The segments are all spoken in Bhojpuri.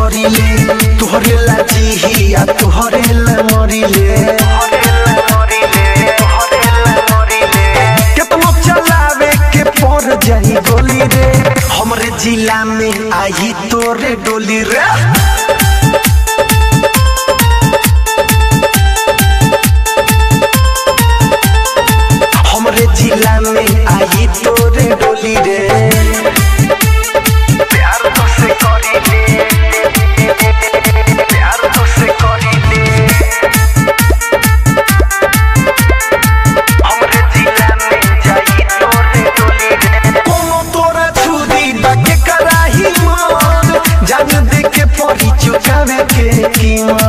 करिले तोहरे ला जिहिया तोहरे ला मरिले केतनो चलावे के पर जाई गोली रे हमरे जिला में आई तोरे डोली रे हमरे जिला में आई तोरे डोली रे प्यार तो से करिले प्यार तो से करिले हमरे जिला में जाई तोरे डोली रे कोनो तोरा छुरी बाके कराही मन जान दे के परी चुकावे के कीमत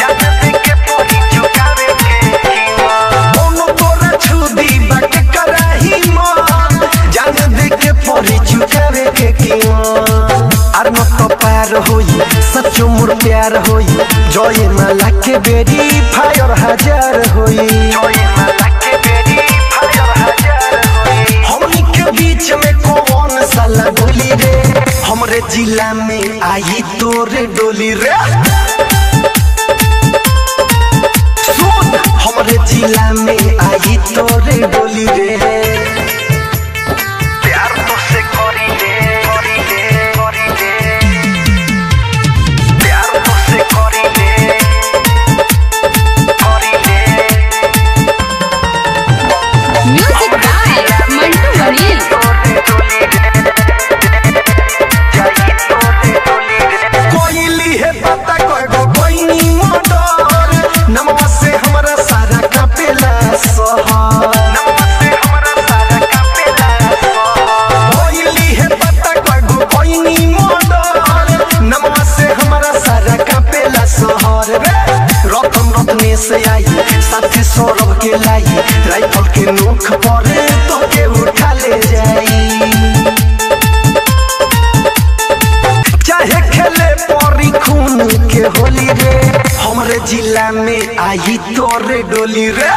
जान दे के परी चुकावे के कीमत कोनो तोरा छुरी बाके कराही मन जान दे के परी चुकावे के कीमत आर न तो पार होई सच्चो मोर प्यार होई जय माला के बेरी फायर हजार होई जय माला के बेरी फायर हजार होई हमनी के बीच में कौन साला गोली रे हमरे जिला में आई तोरे डोली रे सुन हमरे जिला में आई तोरे डोली रे प्यार तो से करिले करिले करिले प्यार तो से करिले करिले म्यूजिक बाय मंटू मनी कोइली है पता कोई गो कोइनी मोटर नमवा से हमरा सारा कापेला सहर नमवा से हमरा सारा कापेला सहर कोइली है पता कोई गो कोइनी मोटर नमवा से हमरा सारा कापेला सहर रे रतन रत्ने से आई साथी सौरभ के लाई राइफल के नोक पर तो के उठा ले जाई चाहे खेले परी खून के होली रे हमरे जिला में आई तोरे डोली रे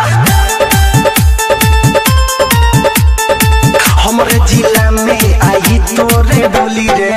हमरे जिला में आई तोरे डोली रे।